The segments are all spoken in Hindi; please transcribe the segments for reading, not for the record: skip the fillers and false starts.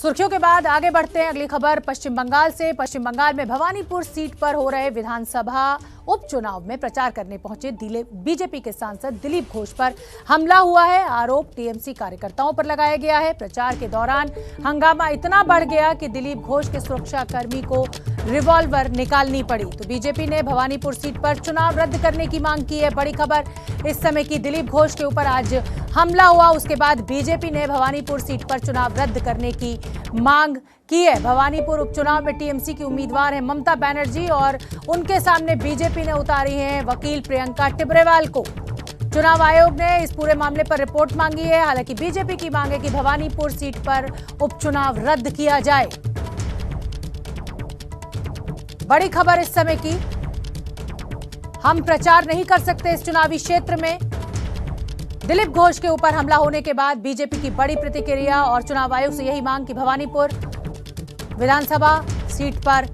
सुर्खियों के बाद आगे बढ़ते हैं। अगली खबर पश्चिम बंगाल से। पश्चिम बंगाल में भवानीपुर सीट पर हो रहे विधानसभा उपचुनाव में प्रचार करने पहुंचे बीजेपी के सांसद दिलीप घोष पर हमला हुआ है। आरोप टीएमसी कार्यकर्ताओं पर लगाया गया है। प्रचार के दौरान हंगामा इतना बढ़ गया कि दिलीप घोष के सुरक्षाकर्मी को रिवॉल्वर निकालनी पड़ी। तो बीजेपी ने भवानीपुर सीट पर चुनाव रद्द करने की मांग की है। बड़ी खबर इस समय की, दिलीप घोष के ऊपर आज हमला हुआ, उसके बाद बीजेपी ने भवानीपुर सीट पर चुनाव रद्द करने की मांग की है। भवानीपुर उपचुनाव में टीएमसी की उम्मीदवार है ममता बनर्जी और उनके सामने बीजेपी ने उतारी है वकील प्रियंका टिब्रेवाल को। चुनाव आयोग ने इस पूरे मामले पर रिपोर्ट मांगी है। हालांकि बीजेपी की मांग है कि भवानीपुर सीट पर उपचुनाव रद्द किया जाए। बड़ी खबर इस समय की, हम प्रचार नहीं कर सकते इस चुनावी क्षेत्र में। दिलीप घोष के ऊपर हमला होने के बाद बीजेपी की बड़ी प्रतिक्रिया और चुनाव आयोग से यही मांग कि भवानीपुर विधानसभा सीट पर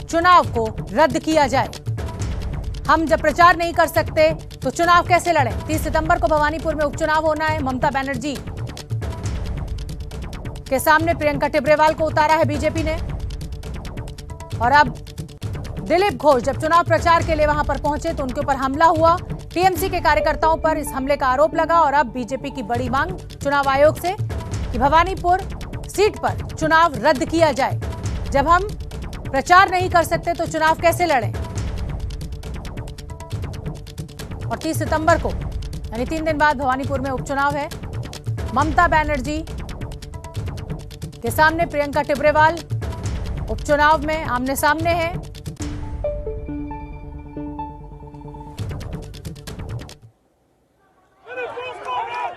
चुनाव को रद्द किया जाए। हम जब प्रचार नहीं कर सकते तो चुनाव कैसे लड़ें? 30 सितंबर को भवानीपुर में उपचुनाव होना है। ममता बनर्जी के सामने प्रियंका टिब्रेवाल को उतारा है बीजेपी ने। और अब दिलीप घोष जब चुनाव प्रचार के लिए वहां पर पहुंचे तो उनके ऊपर हमला हुआ। टीएमसी के कार्यकर्ताओं पर इस हमले का आरोप लगा और अब बीजेपी की बड़ी मांग चुनाव आयोग से कि भवानीपुर सीट पर चुनाव रद्द किया जाए। जब हम प्रचार नहीं कर सकते तो चुनाव कैसे लड़ें? और 30 सितंबर को यानी 3 दिन बाद भवानीपुर में उपचुनाव है। ममता बनर्जी के सामने प्रियंका टिब्रेवाल उपचुनाव में आमने सामने हैं।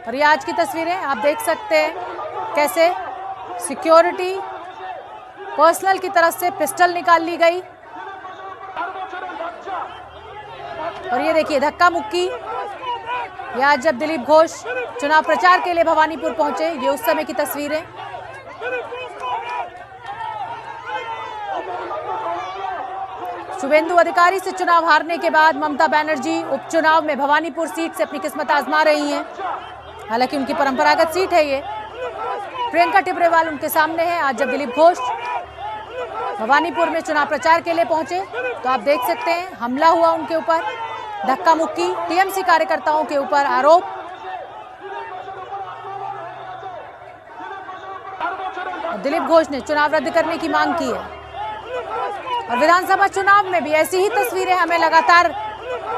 और ये आज की तस्वीरें आप देख सकते हैं कैसे सिक्योरिटी पर्सनल की तरफ से पिस्टल निकाल ली गई। और ये देखिए धक्का मुक्की। ये आज जब दिलीप घोष चुनाव प्रचार के लिए भवानीपुर पहुंचे, ये उस समय की तस्वीरें। शुभेंदु अधिकारी से चुनाव हारने के बाद ममता बनर्जी उपचुनाव में भवानीपुर सीट से अपनी किस्मत आजमा रही हैं। हालांकि उनकी परंपरागत सीट है ये। प्रियंका टिब्रेवाल उनके सामने है। आज जब दिलीप घोष भवानीपुर में चुनाव प्रचार के लिए पहुंचे तो आप देख सकते हैं हमला हुआ उनके ऊपर, धक्का मुक्की, टीएमसी कार्यकर्ताओं के ऊपर आरोप। दिलीप घोष ने चुनाव रद्द करने की मांग की है। और विधानसभा चुनाव में भी ऐसी ही तस्वीरें हमें लगातार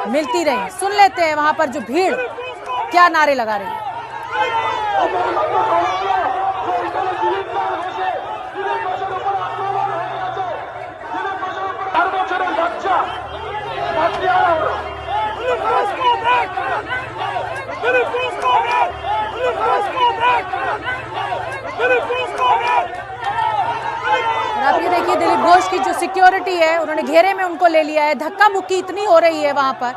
मिलती रही। सुन लेते हैं वहां पर जो भीड़ क्या नारे लगा रही है। और आप ये देखिए दिलीप घोष की जो सिक्योरिटी है उन्होंने घेरे में उनको ले लिया है। धक्का मुक्की इतनी हो रही है वहां पर,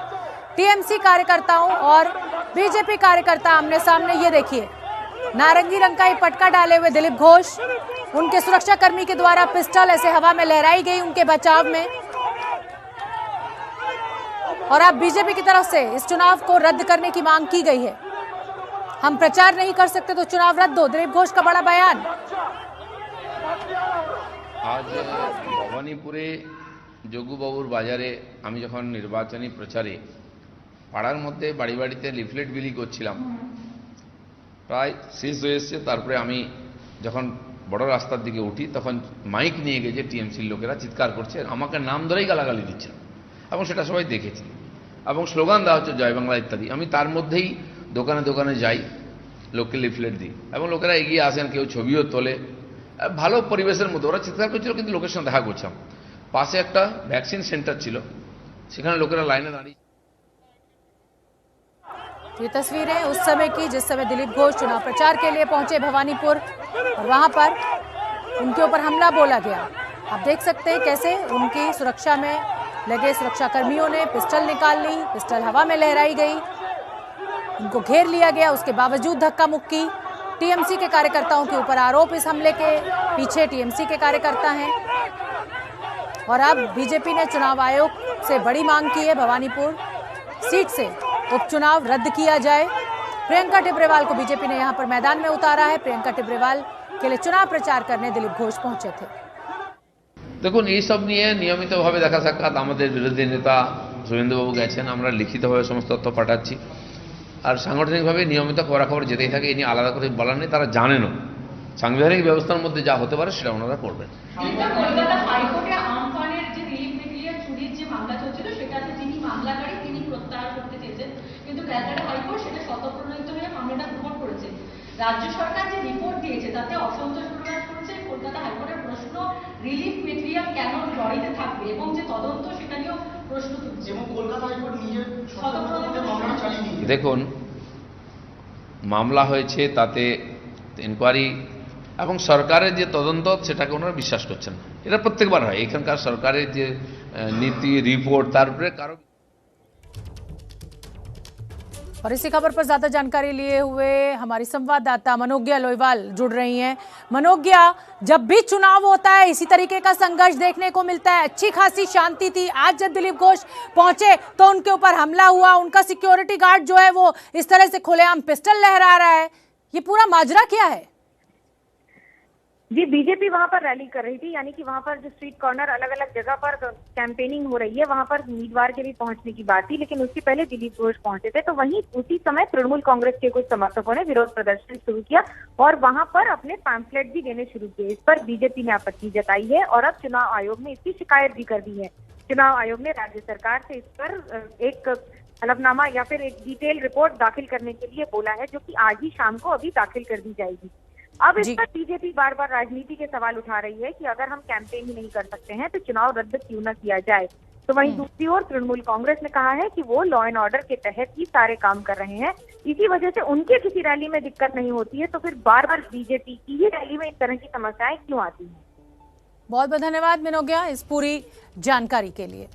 टीएमसी कार्यकर्ताओं और बीजेपी कार्यकर्ता आमने सामने। ये देखिए नारंगी रंग का ये पटका डाले हुए दिलीप घोष, उनके सुरक्षाकर्मी के द्वारा पिस्टल ऐसे हवा में लहराई गई उनके बचाव में। और अब बीजेपी की तरफ से इस चुनाव को रद्द करने की मांग की गई है। हम प्रचार नहीं कर सकते तो चुनाव रद्द हो, दिलीप घोष का बड़ा बयान। आज भवानीपुरे जोगुबाबुर बाजारे আমি যখন নির্বাচনী প্রচারে পাড়ার মধ্যে বাড়ি বাড়িতে লিফলেট বিলি করছিলাম, প্রায় শেষ হয়ে এসেছে। তারপরে আমি যখন বড় রাস্তার দিকে উঠি তখন মাইক নিয়ে গিয়ে যে টিএমসির লোকেরা চিৎকার করছে, আমাকে নাম ধরেই গালাগালি দিচ্ছে এবং সেটা সবাই দেখেছি এবং স্লোগান দেওয়া হচ্ছে জয় বাংলা ইত্যাদি। আমি তার মধ্যেই দোকানে দোকানে যাই, লোককে লিফলেট দিই এবং লোকেরা এগিয়ে আসেন, কেউ ছবিও তোলে। ভালো পরিবেশের মধ্যে ওরা চিৎকার করছিল, কিন্তু লোকের সঙ্গে দেখা করছিলাম। পাশে একটা ভ্যাকসিন সেন্টার ছিল, সেখানে লোকেরা লাইনে দাঁড়িয়ে। ये तस्वीरें उस समय की जिस समय दिलीप घोष चुनाव प्रचार के लिए पहुंचे भवानीपुर और वहां पर उनके ऊपर हमला बोला गया। आप देख सकते हैं कैसे उनकी सुरक्षा में लगे सुरक्षाकर्मियों ने पिस्टल निकाल ली, पिस्टल हवा में लहराई गई, उनको घेर लिया गया। उसके बावजूद धक्का मुक्की। टीएमसी के कार्यकर्ताओं के ऊपर आरोप, इस हमले के पीछे टीएमसी के कार्यकर्ता हैं। और अब बीजेपी ने चुनाव आयोग से बड़ी मांग की है, भवानीपुर सीट से उपचुनाव रद्द किया जाए। प्रियंका टिब्रेवाल को बीजेपी ने यहां पर मैदान में उतारा है। प्रियंका टिब्रेवाल के लिए चुनाव प्रचार करने दिलीप घोष पहुंचे थे। দেখুন এইসব নিয়ে নিয়মিতভাবে দেখা সাক্ষাৎ আমাদের বিরোধী নেতা শুভেন্দুবাবু গেছেন, আমরা লিখিতভাবে সমস্ত তথ্য পাঠাচ্ছি, আর সাংগঠনিকভাবে নিয়মিত খবরাখবর যেতেই থাকে। এ নিয়ে আলাদা করে বলার নেই, তারা জানেনও সাংবিধানিক ব্যবস্থার মধ্যে যা হতে পারে সেটা ওনারা করবেন। কলকাতা হাইকোর্টে আমফানের যে রিলিফ মেটেরিয়াল চুরির যে মামলা চলছিল সেটাতে যিনি মামলাকারী তিনি প্রত্যাহার করতে চেয়েছেন, কিন্তু ক্যালকাটা হাইকোর্ট সেটা স্বতঃপ্রণোদিত হয়ে মামলাটা গ্রহণ করেছে। রাজ্য সরকার যে রিপোর্ট দিয়েছে তাতে অসন্তোষ প্রকাশ করেছে কলকাতা হাইকোর্টের প্রশ্ন, রিলিফ মেটেরিয়াল কেন লরিতে থাকবে এবং যে তদন্ত সেটা নিয়েও প্রশ্ন তুলছে এবং কলকাতা হাইকোর্ট নিজের স্বতঃপ্রণোদিত মামলা চালিয়ে নিয়েছে। দেখুন, মামলা হয়েছে, তাতে ইনকোয়ারি এবং সরকারের যে তদন্ত সেটাকে ওনারা বিশ্বাস করছেন না। এটা প্রত্যেকবার হয়, এখানকার সরকারের যে নীতি রিপোর্ট তার উপরে কারো। और इसी खबर पर ज्यादा जानकारी लिए हुए हमारी संवाददाता मनोज्ञा लोईवाल जुड़ रही हैं। मनोज्ञा, जब भी चुनाव होता है इसी तरीके का संघर्ष देखने को मिलता है। अच्छी खासी शांति थी, आज जब दिलीप घोष पहुंचे तो उनके ऊपर हमला हुआ, उनका सिक्योरिटी गार्ड जो है वो इस तरह से खुलेआम पिस्टल लहरा रहा है। ये पूरा माजरा क्या है? जी, बीजेपी वहां पर रैली कर रही थी, यानी कि वहां पर जो स्ट्रीट कॉर्नर अलग अलग जगह पर कैंपेनिंग हो रही है, वहां पर उम्मीदवार के भी पहुंचने की बात थी, लेकिन उससे पहले दिलीप घोष पहुंचे थे। तो वहीं उसी समय तृणमूल कांग्रेस के कुछ समर्थकों ने विरोध प्रदर्शन शुरू किया और वहां पर अपने पैम्फलेट भी देने शुरू किए। इस पर बीजेपी ने आपत्ति जताई है और अब चुनाव आयोग ने इसकी शिकायत भी कर दी है। चुनाव आयोग ने राज्य सरकार से इस पर एक हलफनामा या फिर एक डिटेल रिपोर्ट दाखिल करने के लिए बोला है, जो कि आज ही शाम को अभी दाखिल कर दी जाएगी। अब इस पर बीजेपी बार बार राजनीति के सवाल उठा रही है कि अगर हम कैंपेन ही नहीं कर सकते हैं तो चुनाव रद्द क्यों न किया जाए। तो वहीं दूसरी ओर तृणमूल कांग्रेस ने कहा है कि वो लॉ एंड ऑर्डर के तहत ही सारे काम कर रहे हैं, इसी वजह से उनके किसी रैली में दिक्कत नहीं होती है, तो फिर बार बार बीजेपी की ही रैली में इस तरह की समस्याएं क्यों आती हैं। बहुत बहुत धन्यवाद मनोज्ञा इस पूरी जानकारी के लिए।